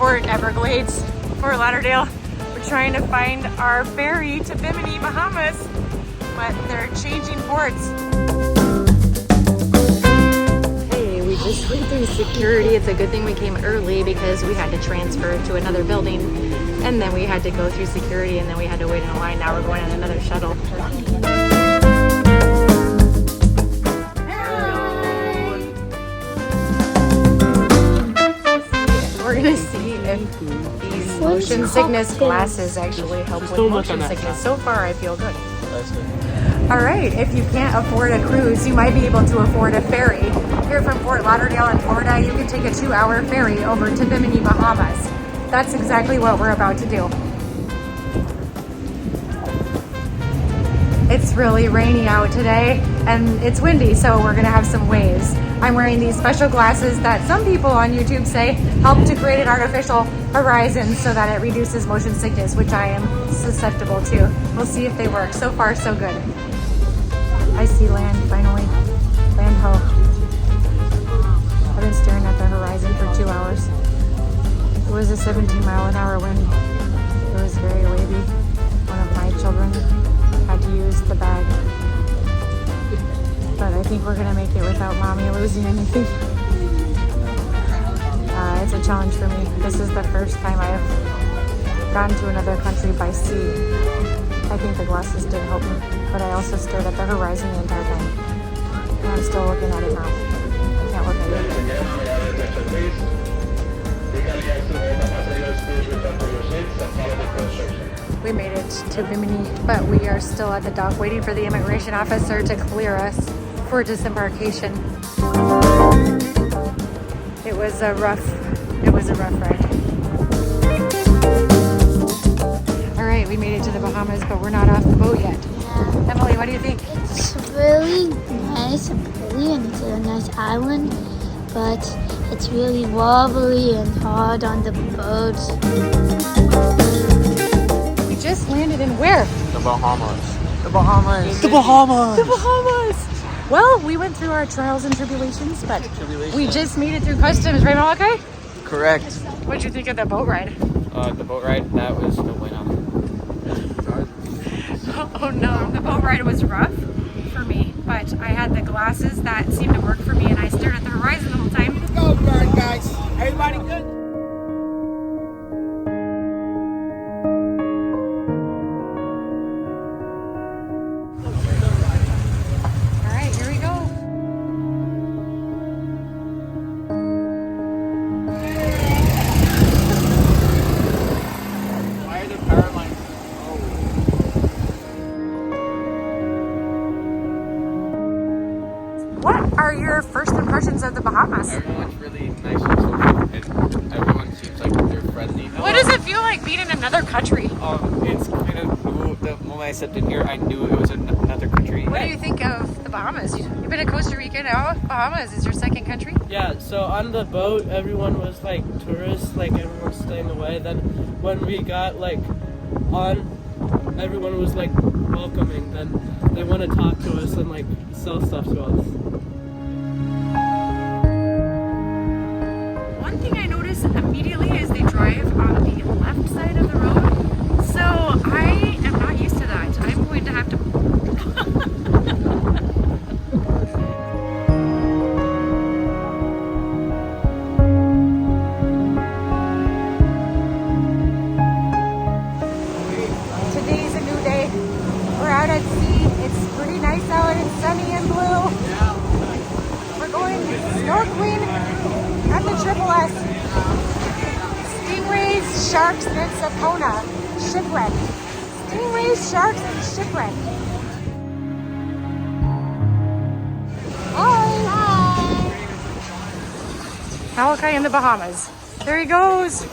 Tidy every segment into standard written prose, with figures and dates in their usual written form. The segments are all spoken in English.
Port Everglades, Fort Lauderdale. We're trying to find our ferry to Bimini, Bahamas, but they're changing ports. Hey, we just went through security. It's a good thing we came early because we had to transfer to another building, and then we had to go through security, and then we had to wait in a line. Now we're going on another shuttle. We're gonna see if these motion sickness glasses actually help with motion sickness. So far, I feel good. All right, if you can't afford a cruise, you might be able to afford a ferry. Here from Fort Lauderdale in Florida, you can take a 2-hour ferry over to Bimini, Bahamas. That's exactly what we're about to do. It's really rainy out today and it's windy, so we're gonna have some waves. I'm wearing these special glasses that some people on YouTube say help to create an artificial horizon so that it reduces motion sickness, which I am susceptible to. We'll see if they work. So far, so good. I see land, finally. Land ho. I've been staring at the horizon for 2 hours. It was a 17-mile-an-hour wind. It was very wavy. One of my children had to use the bag. But I think we're gonna make it without mommy losing anything. It's a challenge for me. This is the first time I've gone to another country by sea. I think the glasses did help me, but I also stared at the horizon the entire time. And I'm still looking at it now. I can't look at it. We made it to Bimini, but we are still at the dock waiting for the immigration officer to clear us for disembarkation. It was a rough ride. All right, we made it to the Bahamas, but we're not off the boat yet. Yeah. Emily, what do you think? It's really nice and pretty, and it's a nice island, but it's really wobbly and hard on the boat. We just landed in where? The Bahamas. The Bahamas. The Bahamas. The Bahamas. Well, we went through our trials and tribulations, but we just made it through customs, right, Malachi? Correct. What'd you think of the boat ride? The boat ride, that was no bueno. Oh no, the boat ride was rough for me, but I had the glasses that seemed to work for me, and I stared at the horizon the whole time. Let's go, bird guys. Everybody good? All right, here we go. Why are there power lines? What are your first impressions of the Bahamas? Everyone's really nice and social, and everyone seems like they're friendly. What does it feel like being in another country? It's kind of cool. The moment I stepped in here, I knew it was another country. What do you think of the Bahamas? You've been to Costa Rica now. Bahamas is your second country? Yeah, so on the boat, everyone was like tourists, like everyone was staying away. Then when we got like on, everyone was like welcoming. Then they want to talk to us and like sell stuff to us. One thing I noticed immediately is they drive on the left side of the road. So I am not used to that. I'm going to have to... Today's a new day. We're out at sea. It's pretty nice out. It's sunny and blue. We're going snorkeling at the Triple S. Stingrays, sharks, and Sapona. Shipwreck. Stingrays, sharks, and Shipwreck. Hi! Malachi in the Bahamas. There he goes.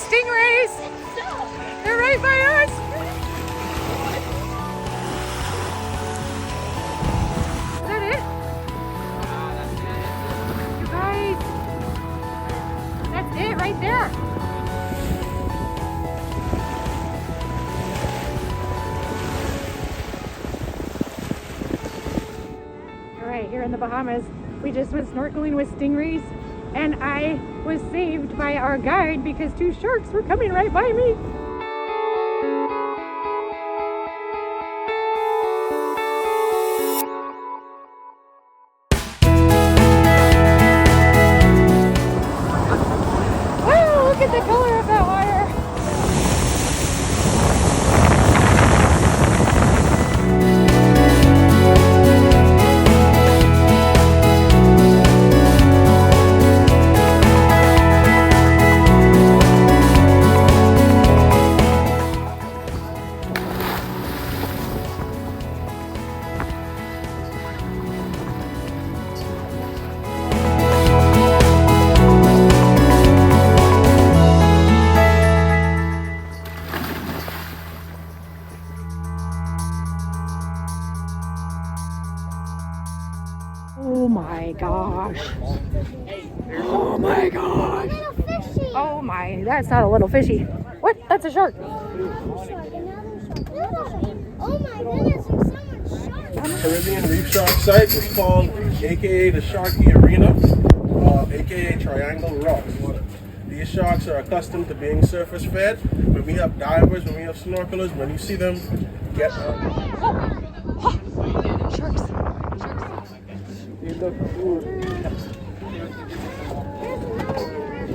stingrays. They're right by us. Is that it? You guys, that's it right there. All right, here in the Bahamas, we just went snorkeling with stingrays, and I was saved by our guide because 2 sharks were coming right by me. Wow, look at the color of that water. Oh my gosh. Oh my gosh. Oh my, that's not a little fishy. What? That's a shark. Oh my goodness, there's so much sharks. Caribbean Reef Shark Site is called aka the Sharky Arena, aka Triangle Rocks. These sharks are accustomed to being surface fed. When we have divers, when we have snorkelers, when you see them get Sharks. they look cool.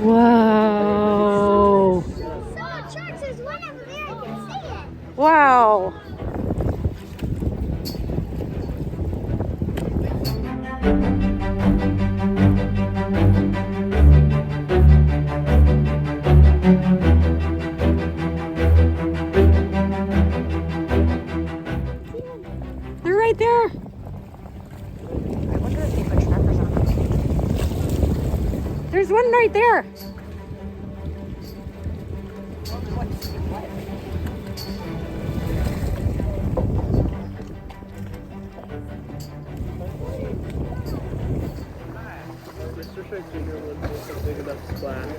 Whoa. So much sharks, there's one over there, I can see it. Wow. They're right there. I wonder if they put trappers on them. There's one right there. Mr. Shark Jr. wouldn't make a big enough splash.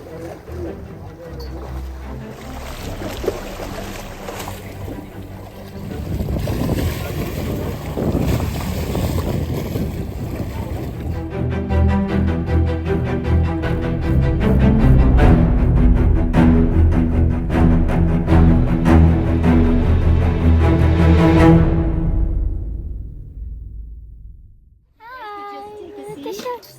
The sharks.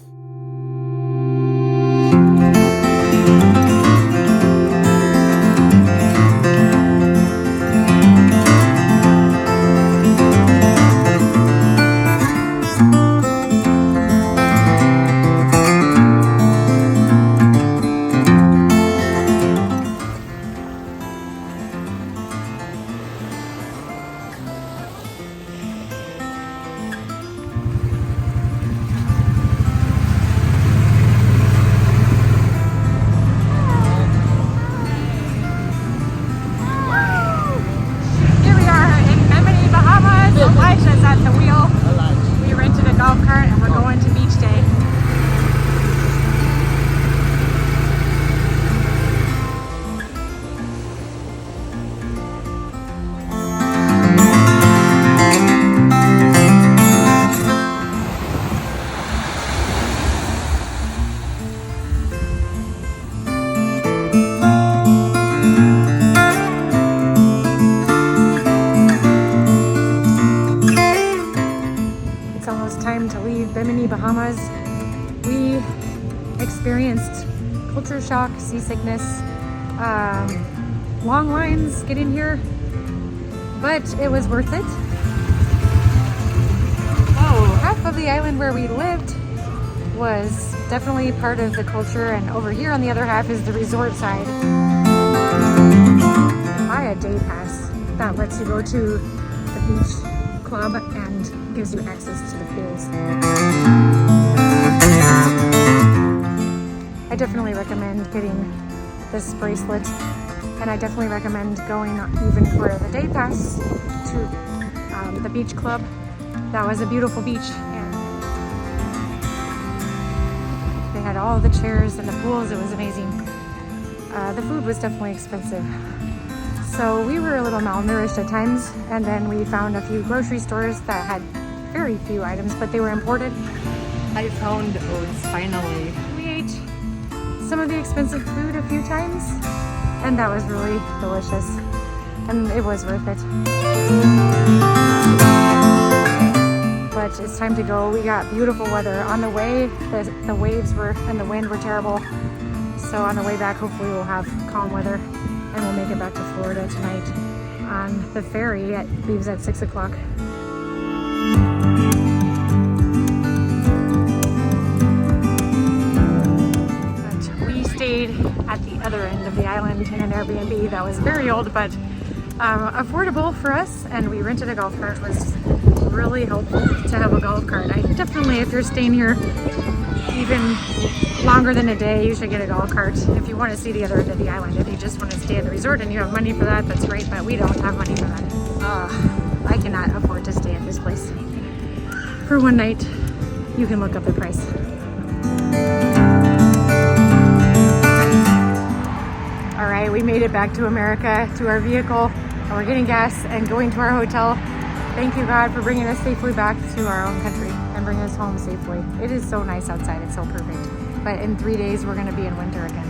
Here we are in Bimini, Bahamas. Elijah's at the wheel. We rented a golf cart and we're going to beach day. It's almost time to leave Bimini, Bahamas. We experienced culture shock, seasickness, long lines getting here, but it was worth it. Oh, half of the island where we lived was definitely part of the culture, and over here on the other half is the resort side. Buy a day pass that lets you go to the beach club and gives you access to the pools. I definitely recommend getting this bracelet, and I definitely recommend going even for the day pass to the beach club. That was a beautiful beach, and they had all the chairs and the pools. It was amazing. The food was definitely expensive, so we were a little malnourished at times, and then we found a few grocery stores that had very few items, but they were imported. I found oats finally. We ate some of the expensive food a few times, and that was really delicious, and it was worth it. But it's time to go. We got beautiful weather. On the way, the waves were and the wind were terrible. So on the way back, hopefully we'll have calm weather and we'll make it back to Florida tonight on the ferry. It leaves at 6 o'clock. Stayed at the other end of the island in an Airbnb that was very old but affordable for us, and we rented a golf cart. It was really helpful to have a golf cart. I definitely, if you're staying here even longer than a day, you should get a golf cart if you want to see the other end of the island. If you just want to stay at the resort and you have money for that, that's great, but we don't have money for that. I cannot afford to stay at this place for one night. You can look up the price. All right, we made it back to America, to our vehicle, and we're getting gas and going to our hotel. Thank you, God, for bringing us safely back to our own country and bringing us home safely. It is so nice outside, it's so perfect. But in 3 days, we're gonna be in winter again.